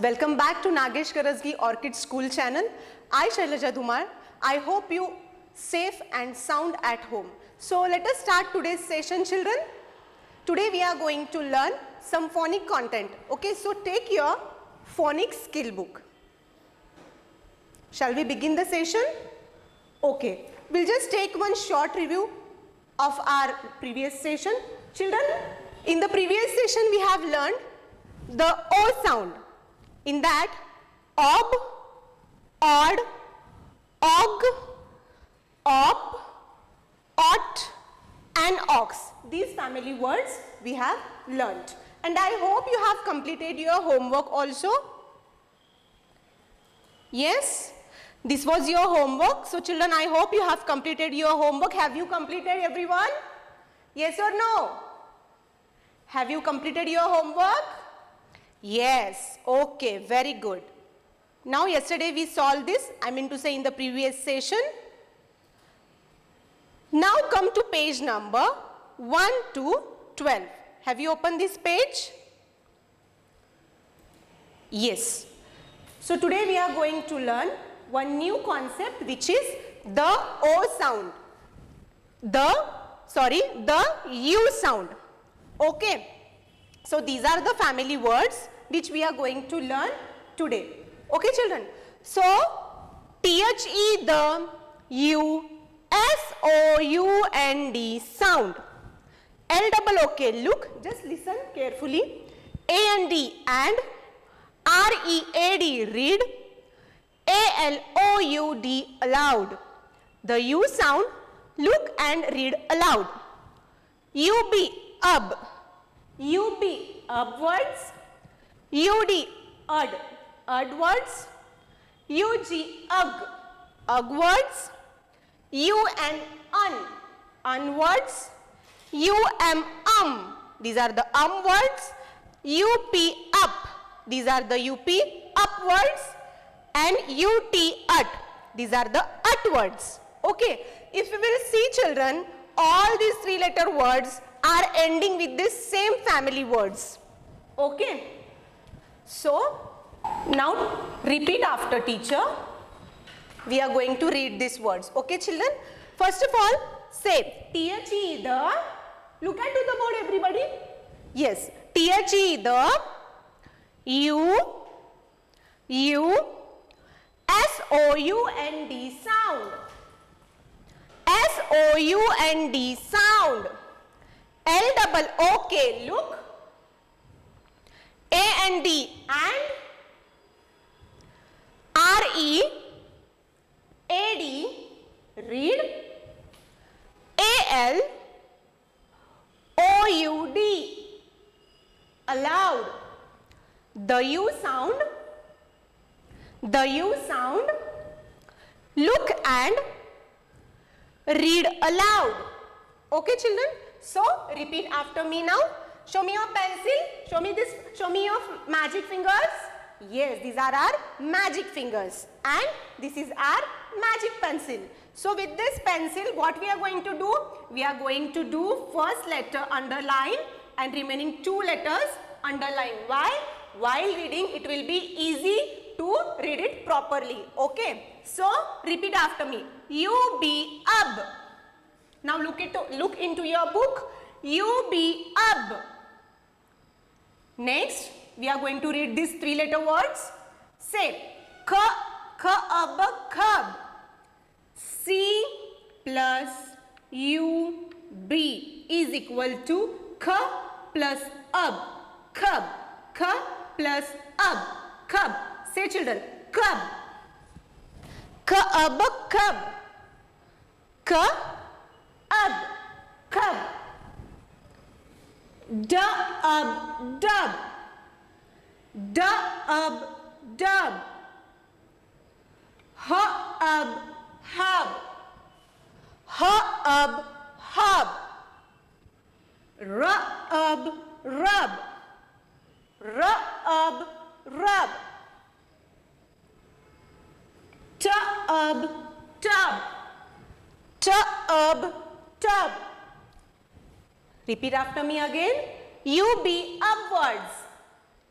Welcome back to Nagesh Karasgi Orchid School channel. I Shailaja Dhumar. I hope you safe and sound at home. So let us start today's session, children. Today we are going to learn some phonic content. Okay, so take your phonics skill book. Shall we begin the session? Okay, we'll just take one short review of our previous session. Children, in the previous session we have learned the O sound. In that, ob, odd, og, op, ot and ox. These family words we have learnt. And I hope you have completed your homework also. Yes, this was your homework. So children, I hope you have completed your homework. Have you completed, everyone? Yes or no? Have you completed your homework? Yes, okay, very good. Now yesterday we solved this, I mean to say in the previous session. Now come to page number 1 to 12. Have you opened this page? Yes. So today we are going to learn one new concept, which is the O sound. The U sound. Okay. So these are the family words which we are going to learn today. Okay, children. So THE, the U, SOUND sound. LOOK, look, just listen carefully. AND, and. READ, read. ALOUD, aloud. The U sound, look and read aloud. UB, UB, upwards. UD, udwards. UG, ugwards. U and unwards. These are the words. UP, up, these are the UP, upwards. And UT, ut, these are the utwards. Okay, if we will see, children, all these three-letter words are ending with this same family words. Okay, so now repeat after teacher. We are going to read these words. Okay, children, first of all, say THE, the, look at to the board, everybody. Yes, THE, the, U, SOUND sound. SOUND sound. LOOK, look. AND, and. READ, read. ALOUD, aloud. The U sound, look and read aloud. Okay, children? So, repeat after me now. Show me your pencil. Show me this. Show me your magic fingers. Yes, these are our magic fingers. And this is our magic pencil. So, with this pencil, what we are going to do? We are going to do first letter underline and remaining two letters underline. Why? While reading, it will be easy to read it properly. Okay. So, repeat after me. UB, UB. Now look into your book. UB, UB. Next, we are going to read these three-letter words. Say, cub. C plus UB is equal to k plus ub. Cub. K plus ub. Cub. Say, children, cub. Cub. Cub. Cub. Cub. Dub. Dub. Dub. Hub. Hub. Hub. Rub. Rub. Rub. Tub. Tub. Repeat after me again. UB, upwards.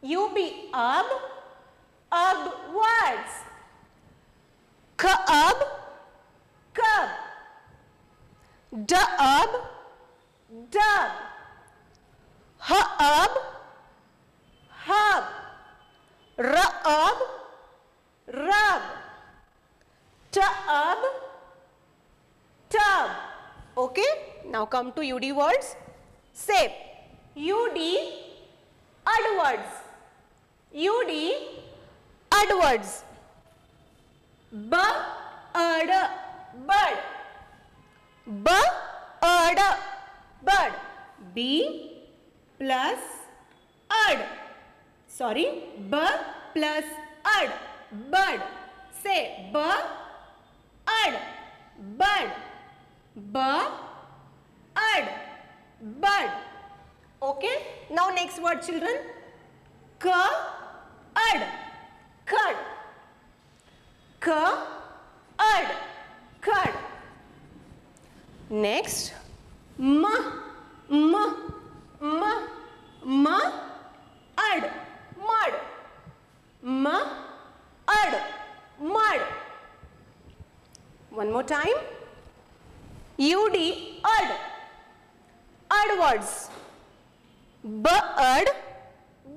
UB, up. Words. Cub, cub. Dub, dub. Hub, hub. Rub, rub. Tub, tub. Okay, now come to UD words. Say UD words. UD words. Bird, bird. Bird, bird. B plus ed. Sorry, b plus ed. Bird. Say bird, bird. Bird, bird. Okay. Now next word, children. Curd, curd. Curd, curd. Next, mud, mud. Mud. One more time. UD, words. Bird,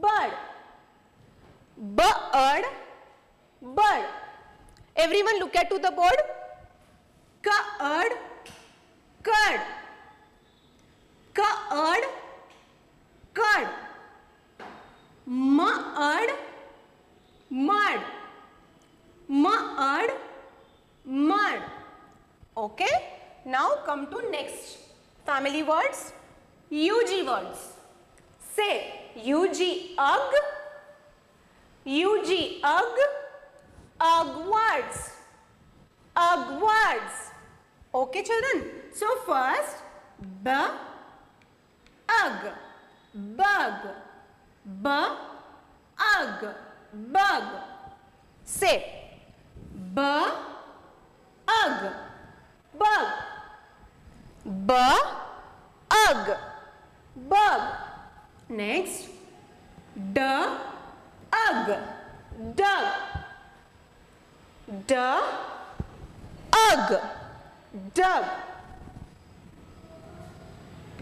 bird. Bird, bird. Everyone look at to the board. Curd, curd. Curd, curd. Mud, mud. Mud, mud. Okay. Now come to next family words. UG words. Say UG, ugh. UG, ugh. Ugh words. Ugh words. Okay, children. So first, ugh. Bug. Bug. Say bug. Bug. Bug. Next, dug. Dug. Dug. Dug.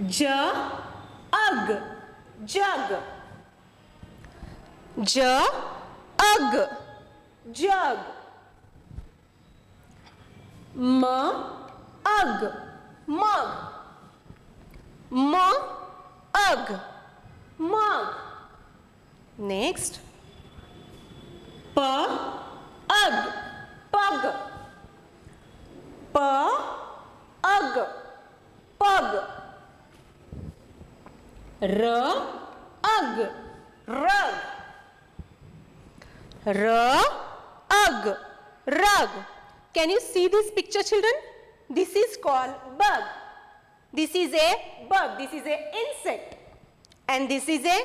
Jug. Jug. Jug. Jug. Mug. Mug. Mug. Mug. Next, pug. Pug. Pug. Pug. Rug. Rug. Rug. Rug. Can you see this picture, children? This is called bug. This is a bug. This is a insect. And this is a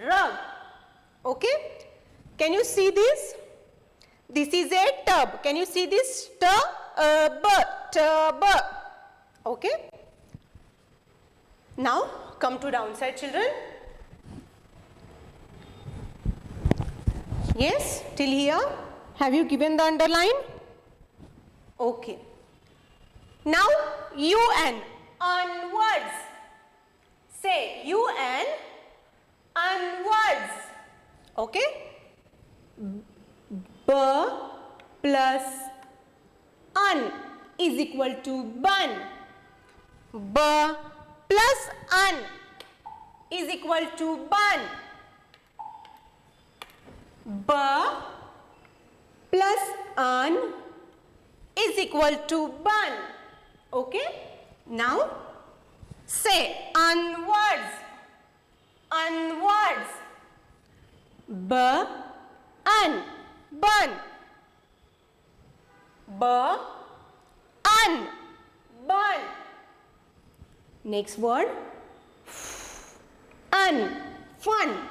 rug. Okay? Can you see this? This is a tub. Can you see this? Tub. Okay? Now come to downside, children. Yes, till here. Have you given the underline? Okay. Now UN, onwards. Say UN, onwards. Okay? B plus un is equal to bun. B plus un is equal to bun. B plus un is equal to bun. Okay? Now say onwards. Onwards. B un bun. B un bun. Next word, un fun.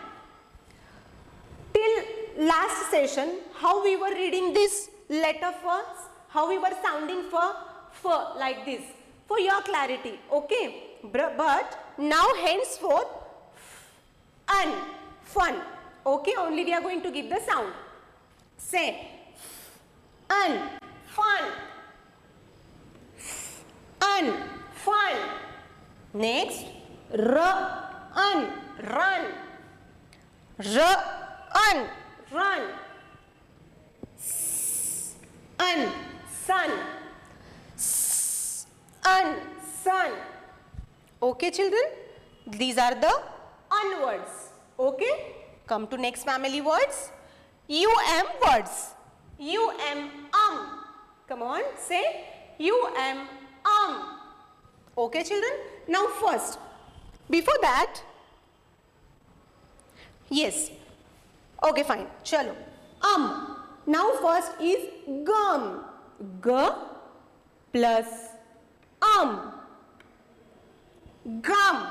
Till last session, how we were reading this letter first, how we were sounding for like this, for your clarity, okay? But now henceforth, un, fun, okay? Only we are going to give the sound. Say un, fun. Un, fun. Next, un, run. Un, run. Un, sun. Un, sun. Okay, children? These are the un words. Okay? Come to next family words. Words. Come on, say Okay, children? Now first, before that, yes. Okay, fine. Chalo. Now first is gum. G plus gum.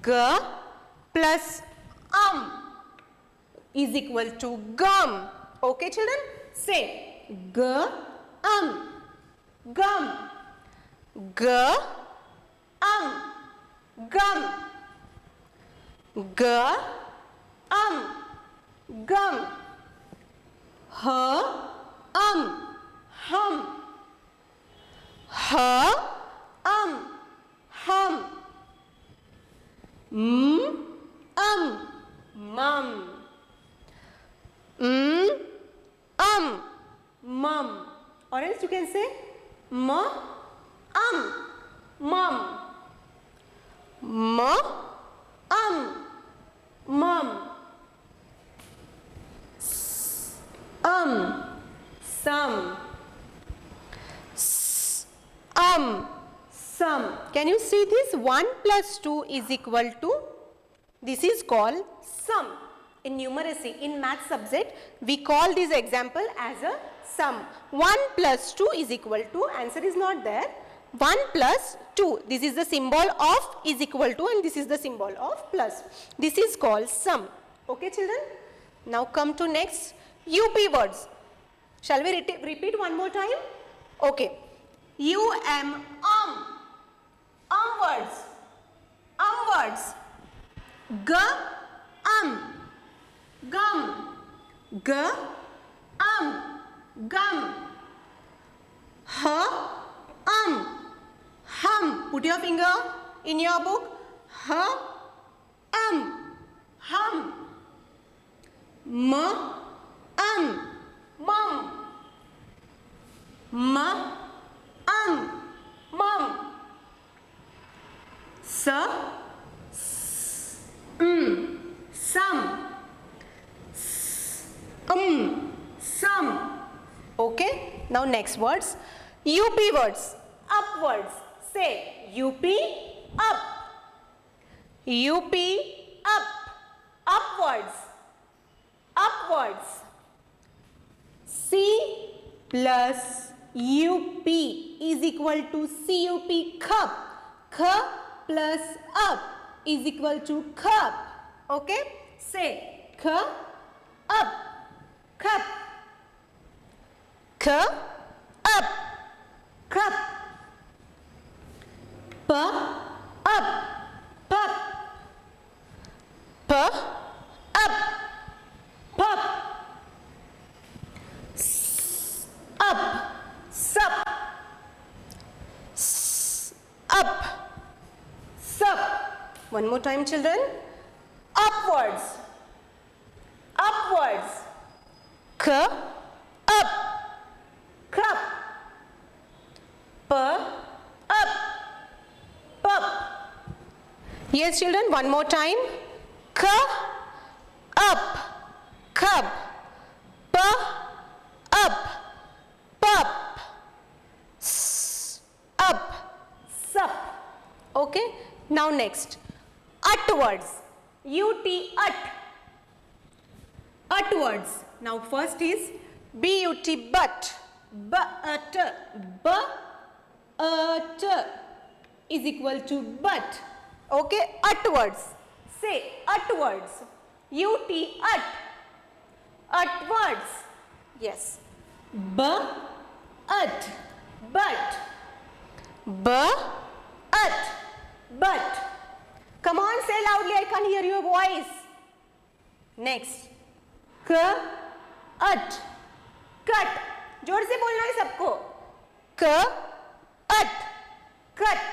G plus is equal to gum. Okay, children? Say gum. Gum. Gum. Gum. Gum. Hum. Hum. Mum. Mum. Or else you can say mum. Mum. Mum. Some. Some. Can you see this? 1 plus 2 is equal to, this is called sum. In numeracy, in math subject, we call this example as a sum. 1 plus 2 is equal to, answer is not there. 1 plus 2, this is the symbol of is equal to and this is the symbol of plus. This is called sum. Okay, children? Now come to next, UP words. Shall we repeat one more time? Okay. Words. Words. Gum. Gum. Hum. Put your finger in your book. Hum. Mum. Mum. Some. Okay. Now next words. UP words. Upwards. Say UP up. UP up. Upwards. Upwards. C plus UP is equal to CUP, cup. Cup plus up is equal to cup. Okay? Say cup, up, cup. Cup, up, cup. P, up, pup. P, up, pup. Up, sup. Up, sup. One more time, children. Upwards. Upwards. K, up. Cup. P, up. Pup. Yes, children, one more time. K, up. Cub. P, up. Pup. Up. Sup. Okay. Now next. Ut words. UT, ut. Ut words. Now first is BUT, but. But. But is equal to but. Okay. Ut words. Say ut words. UT, ut. Ut words. Yes. But. But. But. Come on, say loudly. I can't hear your voice. Next. अट, कट, जोर से बोलना है सबको, क अट, cut.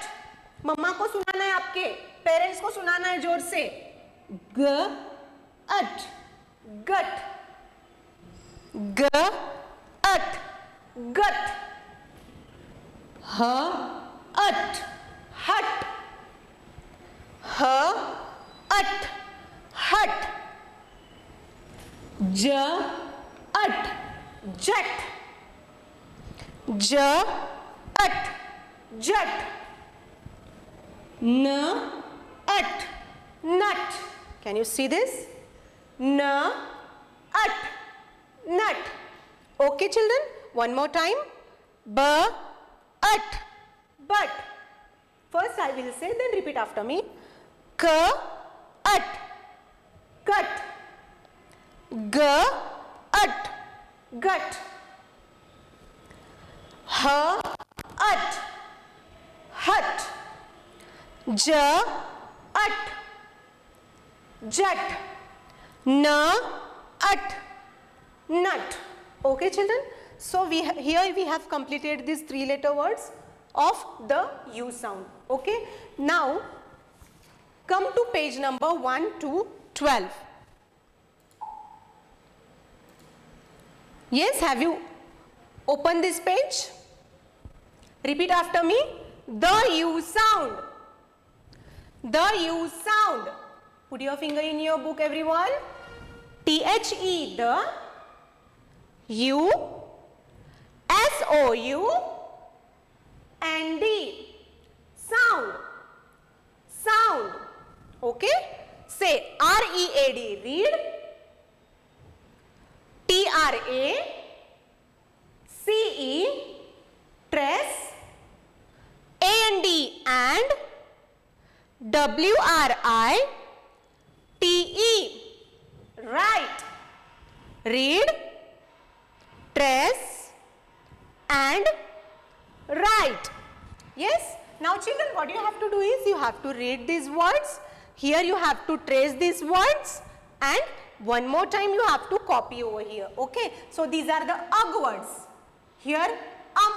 मम्मा को सुनाना है, आपके पेरेंट्स को सुनाना है जोर से, ग अट, गट, ग अट, गट, ह अट, हट, ह अट, हट, ज अट, जट, ज अट, जट, न अट, nut. Can you see this? N at, nut. Okay children, one more time. B at, but. First I will say, then repeat after me. K at, cut. G at, gut. H at, hut. J at, jut, n at, nut. Okay children, so here we have completed these 3-letter words of the U sound. Okay, now come to page number 1 to 12. Yes, have you opened this page? Repeat after me. The U sound. The U sound. Put your finger in your book, everyone. T-H-E, the, U, S-O-U, N-D, sound, sound. Okay? Say R-E-A-D, read. T-R-A-C-E, trace. A-N-D, and. W-R-I-T-E, right. Read, trace, and write. Yes. Now children, what you have to do is, you have to read these words. Here you have to trace these words, and one more time you have to copy over here. Okay. So these are the UG words. Here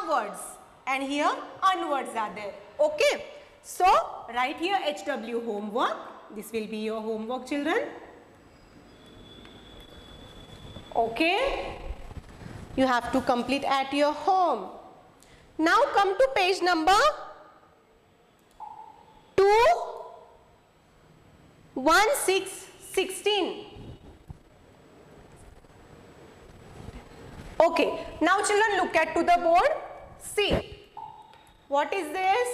words, and here un words are there. Okay. So write here HW homework. This will be your homework, children. Okay. You have to complete at your home. Now come to page number 216. Okay. Now children, look at to the board. See. What is this?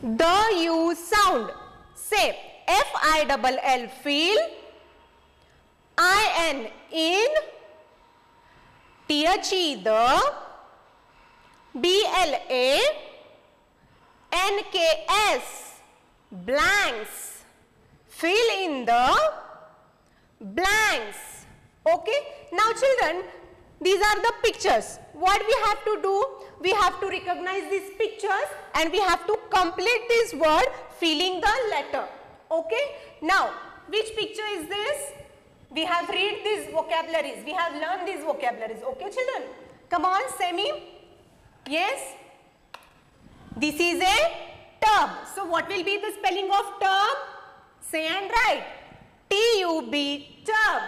The U sound. Say F-I-double-L, feel. I-N, in. T-H-E, the. B-L-A, N-K-S, blanks. Fill in the blanks. Okay. Now children, these are the pictures. What we have to do? We have to recognize these pictures and we have to complete this word filling the letter. Okay. Now, which picture is this? We have read these vocabularies. We have learned these vocabularies. Okay children. Come on, say me. Yes. This is a tub. So what will be the spelling of tub? Say and write. T-U-B, tub.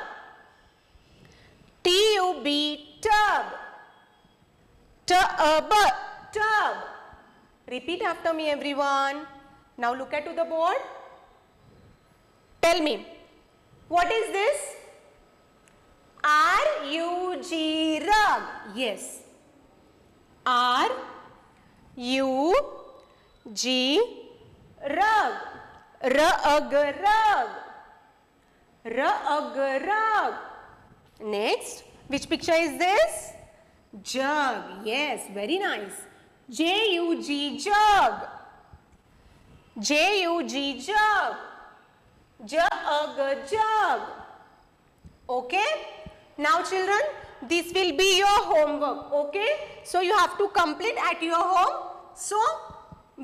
T-U-B, tub. Tub, tub. Repeat after me, everyone. Now look at to the board. Tell me, what is this? R-U-G, rug. Yes. R-U-G, rug. R-U-G, rug. R-U-G, rug. Next, which picture is this? Jug. Yes, very nice. J-U-G, jug. J-U-G, jug. Jug, jug. Okay. Now children, this will be your homework. Okay. So you have to complete at your home. So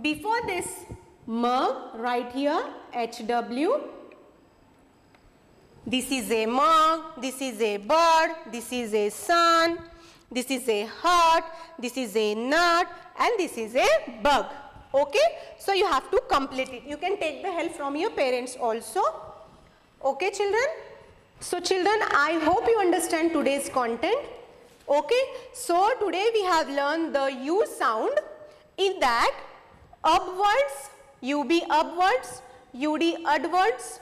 before this mug, write here HW. This is a mug, this is a bird, this is a sun, this is a heart, this is a nut, and this is a bug. Okay? So you have to complete it. You can take the help from your parents also. Okay, children? So children, I hope you understand today's content. Okay? So today we have learned the U sound. In that, upwards, UB upwards, UD udwards,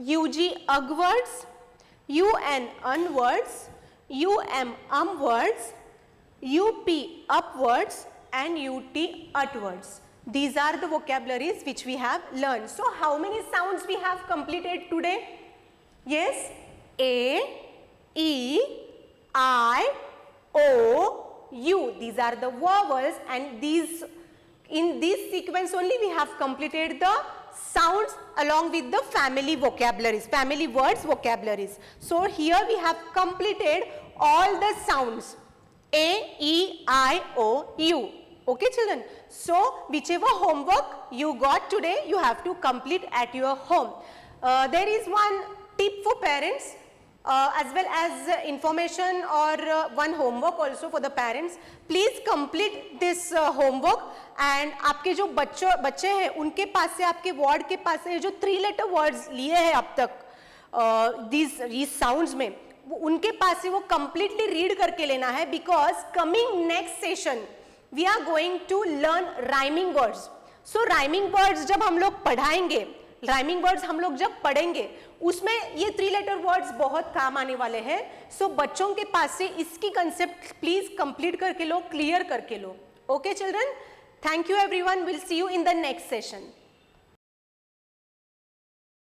UG ugwards, UN unwards, UM umwards, UP upwards, and UT utwards. These are the vocabularies which we have learned. So how many sounds we have completed today? Yes, A, E, I, O, U. These are the vowels, and in this sequence only we have completed the sounds along with the family vocabularies, family words vocabularies. So here we have completed all the sounds A, E, I, O, U. Okay, children? So whichever homework you got today, you have to complete at your home. There is one tip for parents as well as information or one homework also for the parents. Please complete this homework, and आपके जो बच्चे हैं उनके पास से, आपके ward के पास से जो 3 letter words लिए हैं अब तक these sounds में, उनके पास से वो completely read करके लेना है, because coming next session we are going to learn rhyming words. So rhyming words जब हम लोग पढ़ाएंगे, राइमिंग वर्ड्स हम लोग जब पढ़ेंगे उसमें ये 3 letter वर्ड्स बहुत काम आने वाले हैं. सो बच्चों के पास से इसकी कंसेप्ट प्लीज कंप्लीट करके लो, क्लियर करके लो. Okay children, thank you everyone, will see you in the next session.